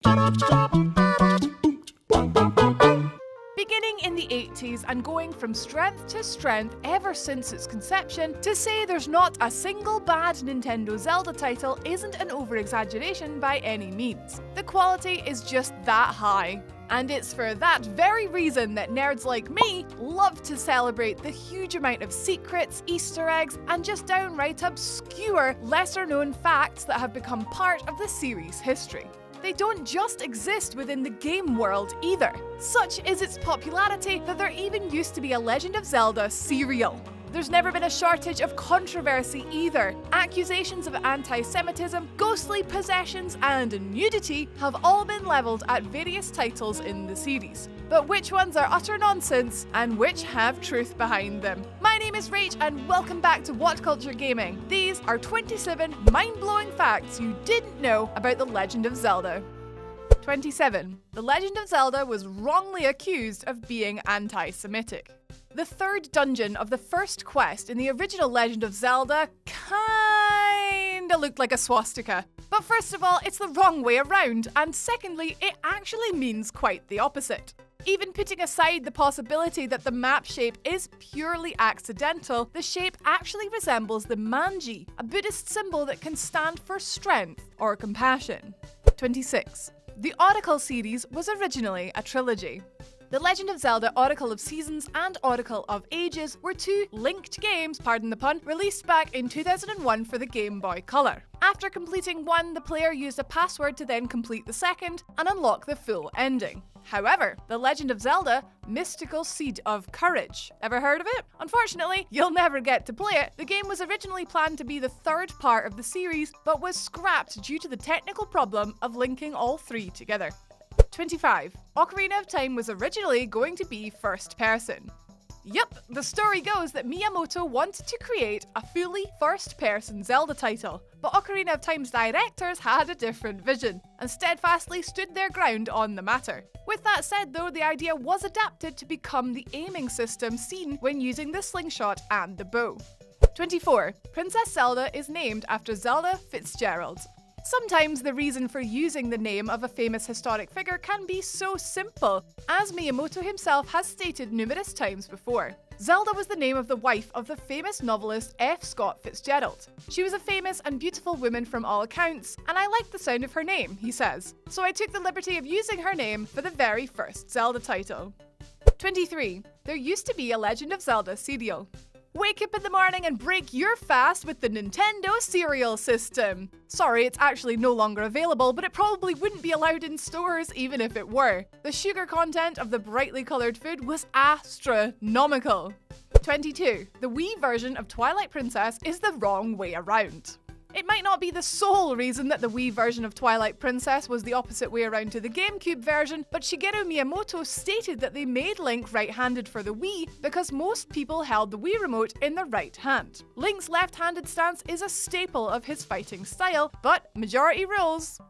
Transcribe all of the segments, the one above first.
Beginning in the 80s and going from strength to strength ever since its conception, to say there's not a single bad Nintendo Zelda title isn't an over-exaggeration by any means. The quality is just that high. And it's for that very reason that nerds like me love to celebrate the huge amount of secrets, Easter eggs, and just downright obscure, lesser-known facts that have become part of the series' history. They don't just exist within the game world either. Such is its popularity that there even used to be a Legend of Zelda cereal. There's never been a shortage of controversy either. Accusations of anti-Semitism, ghostly possessions, and nudity have all been levelled at various titles in the series. But which ones are utter nonsense and which have truth behind them? My name is Rach and welcome back to WhatCulture Gaming. These are 27 mind-blowing facts you didn't know about The Legend of Zelda. 27. The Legend of Zelda was wrongly accused of being anti-Semitic. The third dungeon of the first quest in the original Legend of Zelda kinda looked like a swastika. But first of all, it's the wrong way around, and secondly, it actually means quite the opposite. Even putting aside the possibility that the map shape is purely accidental, the shape actually resembles the manji, a Buddhist symbol that can stand for strength or compassion. 26. The Oracle series was originally a trilogy. The Legend of Zelda Oracle of Seasons and Oracle of Ages were two linked games, pardon the pun, released back in 2001 for the Game Boy Color. After completing one, the player used a password to then complete the second and unlock the full ending. However, The Legend of Zelda Mystical Seed of Courage. Ever heard of it? Unfortunately, you'll never get to play it. The game was originally planned to be the third part of the series, but was scrapped due to the technical problem of linking all three together. 25. Ocarina of Time was originally going to be first person. Yup, the story goes that Miyamoto wanted to create a fully first-person Zelda title, but Ocarina of Time's directors had a different vision, and steadfastly stood their ground on the matter. With that said though, the idea was adapted to become the aiming system seen when using the slingshot and the bow. 24. Princess Zelda is named after Zelda Fitzgerald. Sometimes the reason for using the name of a famous historic figure can be so simple, as Miyamoto himself has stated numerous times before. Zelda was the name of the wife of the famous novelist F. Scott Fitzgerald. She was a famous and beautiful woman from all accounts, and I liked the sound of her name, he says. So I took the liberty of using her name for the very first Zelda title. 23. There used to be a Legend of Zelda cereal. Wake up in the morning and break your fast with the Nintendo cereal system. Sorry, it's actually no longer available, but it probably wouldn't be allowed in stores even if it were. The sugar content of the brightly coloured food was astronomical. 22. The Wii version of Twilight Princess is the wrong way around. It might not be the sole reason that the Wii version of Twilight Princess was the opposite way around to the GameCube version, but Shigeru Miyamoto stated that they made Link right-handed for the Wii because most people held the Wii remote in the right hand. Link's left-handed stance is a staple of his fighting style, but majority rules.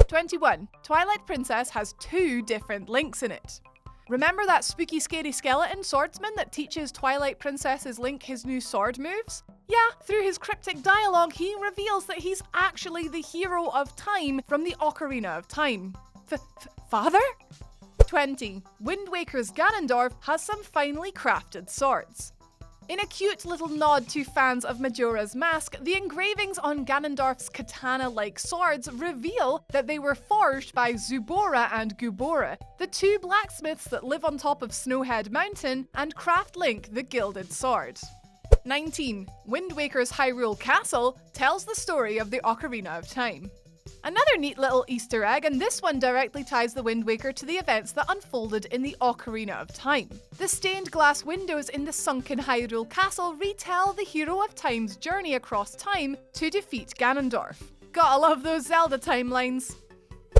21. Twilight Princess has two different Links in it. Remember that spooky scary skeleton swordsman that teaches Twilight Princess's Link his new sword moves? Yeah, through his cryptic dialogue, he reveals that he's actually the hero of time from the Ocarina of Time. Father? 20. Wind Waker's Ganondorf has some finely crafted swords. In a cute little nod to fans of Majora's Mask, the engravings on Ganondorf's katana-like swords reveal that they were forged by Zubora and Gubora, the two blacksmiths that live on top of Snowhead Mountain and craft Link the gilded sword. 19. Wind Waker's Hyrule Castle tells the story of the Ocarina of Time. Another neat little Easter egg, and this one directly ties the Wind Waker to the events that unfolded in the Ocarina of Time. The stained glass windows in the sunken Hyrule Castle retell the hero of Time's journey across time to defeat Ganondorf. Gotta love those Zelda timelines.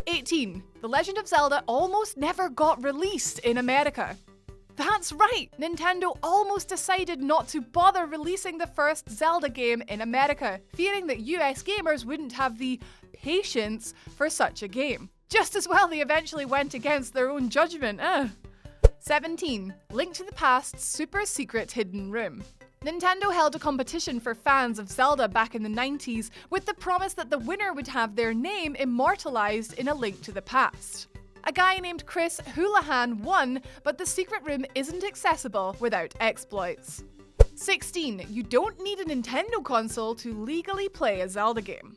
18. The Legend of Zelda almost never got released in America. That's right, Nintendo almost decided not to bother releasing the first Zelda game in America, fearing that US gamers wouldn't have the patience for such a game. Just as well they eventually went against their own judgment, 17. Link to the Past's super secret hidden room. Nintendo held a competition for fans of Zelda back in the 90s with the promise that the winner would have their name immortalized in A Link to the Past. A guy named Chris Houlihan won, but the secret room isn't accessible without exploits. 16. You don't need a Nintendo console to legally play a Zelda game.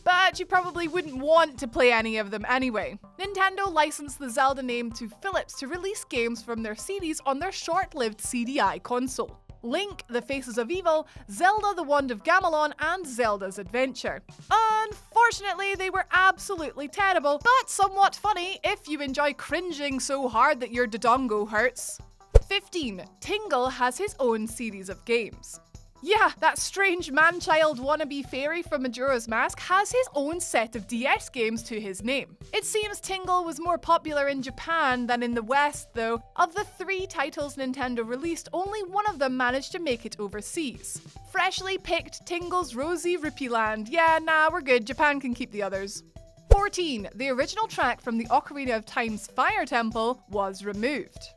But you probably wouldn't want to play any of them anyway. Nintendo licensed the Zelda name to Philips to release games from their series on their short-lived CDI console. Link, The Faces of Evil, Zelda the Wand of Gamelon, and Zelda's Adventure. Unfortunately, they were absolutely terrible, but somewhat funny if you enjoy cringing so hard that your dodongo hurts. 15. Tingle has his own series of games. Yeah, that strange man-child wannabe fairy from Majora's Mask has his own set of DS games to his name. It seems Tingle was more popular in Japan than in the West, though. Of the 3 titles Nintendo released, only one of them managed to make it overseas. Freshly picked Tingle's Rosy Rupee Land. Yeah, nah, we're good, Japan can keep the others. 14. The original track from the Ocarina of Time's Fire Temple was removed.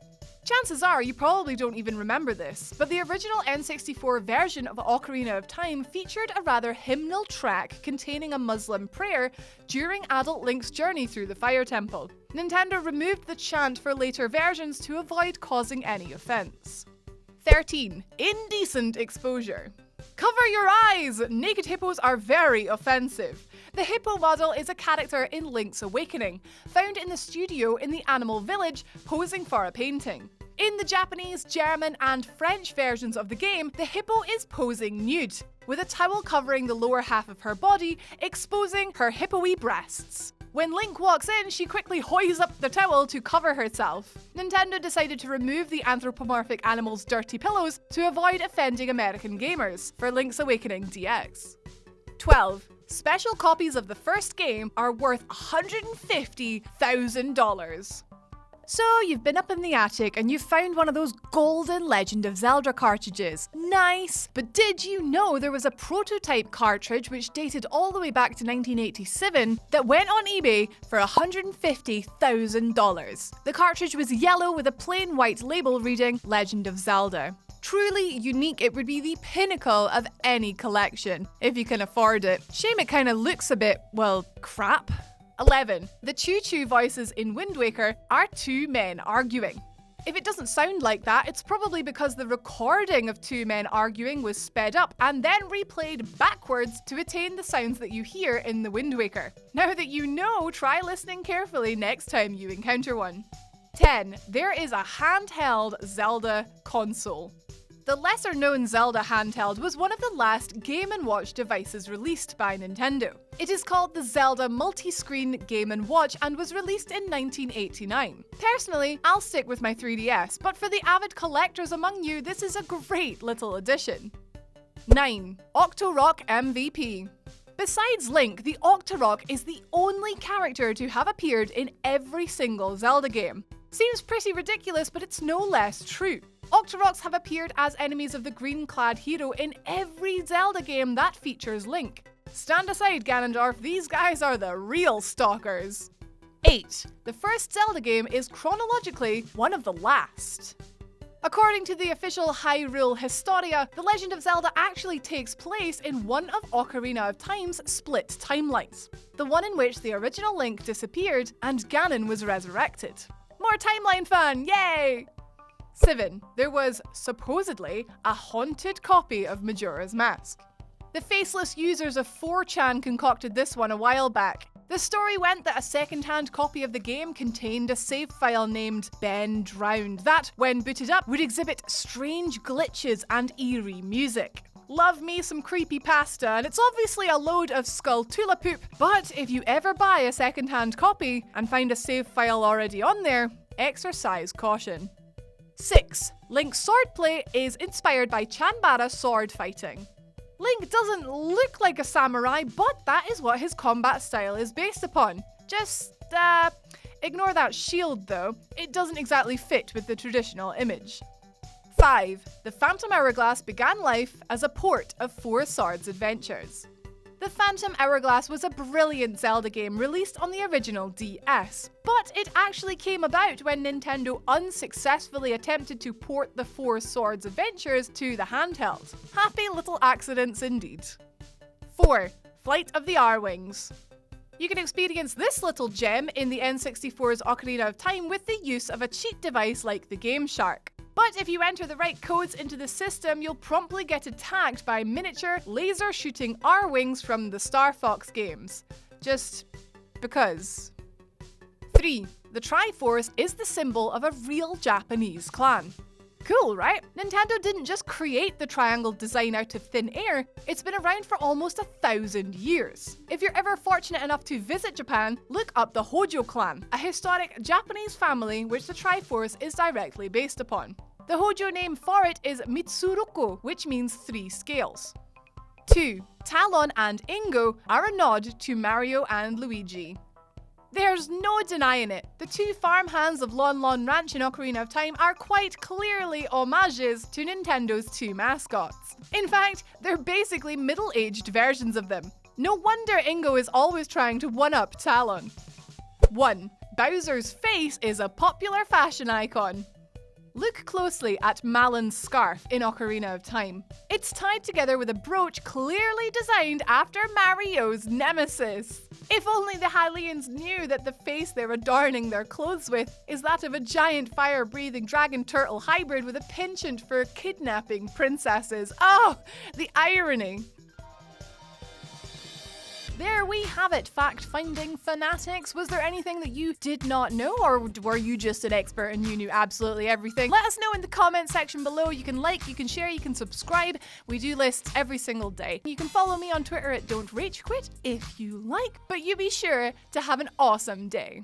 Chances are you probably don't even remember this, but the original N64 version of Ocarina of Time featured a rather hymnal track containing a Muslim prayer during adult Link's journey through the Fire Temple. Nintendo removed the chant for later versions to avoid causing any offense. 13. Indecent exposure. Cover your eyes! Naked hippos are very offensive. The hippo model is a character in Link's Awakening, found in the studio in the Animal Village, posing for a painting. In the Japanese, German, and French versions of the game, the hippo is posing nude, with a towel covering the lower half of her body, exposing her hippo-y breasts. When Link walks in, she quickly hoists up the towel to cover herself. Nintendo decided to remove the anthropomorphic animal's dirty pillows to avoid offending American gamers for Link's Awakening DX. 12. Special copies of the first game are worth $150,000. So you've been up in the attic and you've found one of those golden Legend of Zelda cartridges. Nice! But did you know there was a prototype cartridge which dated all the way back to 1987 that went on eBay for $150,000? The cartridge was yellow with a plain white label reading Legend of Zelda. Truly unique, it would be the pinnacle of any collection, if you can afford it. Shame it kinda looks a bit, well, crap. 11. The CHUCHU voices in Wind Waker are 2 men arguing. If it doesn't sound like that, it's probably because the recording of 2 men arguing was sped up and then replayed backwards to attain the sounds that you hear in the Wind Waker. Now that you know, try listening carefully next time you encounter one. 10. There is a handheld Zelda console. The lesser-known Zelda handheld was one of the last Game & Watch devices released by Nintendo. It is called the Zelda Multi-Screen Game & Watch and was released in 1989. Personally, I'll stick with my 3DS, but for the avid collectors among you, this is a great little addition. 9. OCTOROK MVP. Besides Link, the OCTOROK is the only character to have appeared in every single Zelda game. Seems pretty ridiculous, but it's no less true. OCTOROKs have appeared as enemies of the green-clad hero in every Zelda game that features Link. Stand aside, Ganondorf, these guys are the real stalkers. 8. The first Zelda game is chronologically one of the last. According to the official Hyrule Historia, The Legend of Zelda actually takes place in one of Ocarina of Time's split timelines, the one in which the original Link disappeared and Ganon was resurrected. More timeline fun, yay! 7. There was, supposedly, a haunted copy of Majora's Mask. The faceless users of 4chan concocted this one a while back. The story went that a second-hand copy of the game contained a save file named Ben Drowned that, when booted up, would exhibit strange glitches and eerie music. Love me some creepypasta, and it's obviously a load of Skulltula poop, but if you ever buy a second-hand copy and find a save file already on there, exercise caution. 6. Link's swordplay is inspired by Chanbara sword fighting. Link doesn't look like a samurai, but that is what his combat style is based upon. Just, ignore that shield though. It doesn't exactly fit with the traditional image. 5. The Phantom Hourglass began life as a port of Four Swords Adventures. The Phantom Hourglass was a brilliant Zelda game released on the original DS, but it actually came about when Nintendo unsuccessfully attempted to port the Four Swords adventures to the handheld. Happy little accidents indeed. 4. Flight of the ARWINGS. You can experience this little gem in the N64's Ocarina of Time with the use of a cheat device like the Game Shark. But if you enter the right codes into the system, you'll promptly get attacked by miniature, laser-shooting ARWINGS from the Star Fox games. Just because. 3. The TRIFORCE is the symbol of a real Japanese clan. Cool, right? Nintendo didn't just create the triangle design out of thin air, it's been around for almost 1,000 years. If you're ever fortunate enough to visit Japan, look up the Hojo clan, a historic Japanese family which the Triforce is directly based upon. The Hojo name for it is Mitsuruko, which means 3 scales. 2. Talon and Ingo are a nod to Mario and Luigi. There's no denying it. The 2 farmhands of Lon Lon Ranch in Ocarina of Time are quite clearly homages to Nintendo's 2 mascots. In fact, they're basically middle-aged versions of them. No wonder Ingo is always trying to one-up Talon. 1. Bowser's face is a popular fashion icon. Look closely at Malon's scarf in Ocarina of Time. It's tied together with a brooch clearly designed after Mario's nemesis. If only the Hylians knew that the face they're adorning their clothes with is that of a giant fire-breathing dragon-turtle hybrid with a penchant for kidnapping princesses. Oh, the irony. There we have it, fact-finding fanatics. Was there anything that you did not know, or were you just an expert and you knew absolutely everything? Let us know in the comment section below. You can like, you can share, you can subscribe. We do lists every single day. You can follow me on Twitter at Don'tRageQuit if you like, but you be sure to have an awesome day.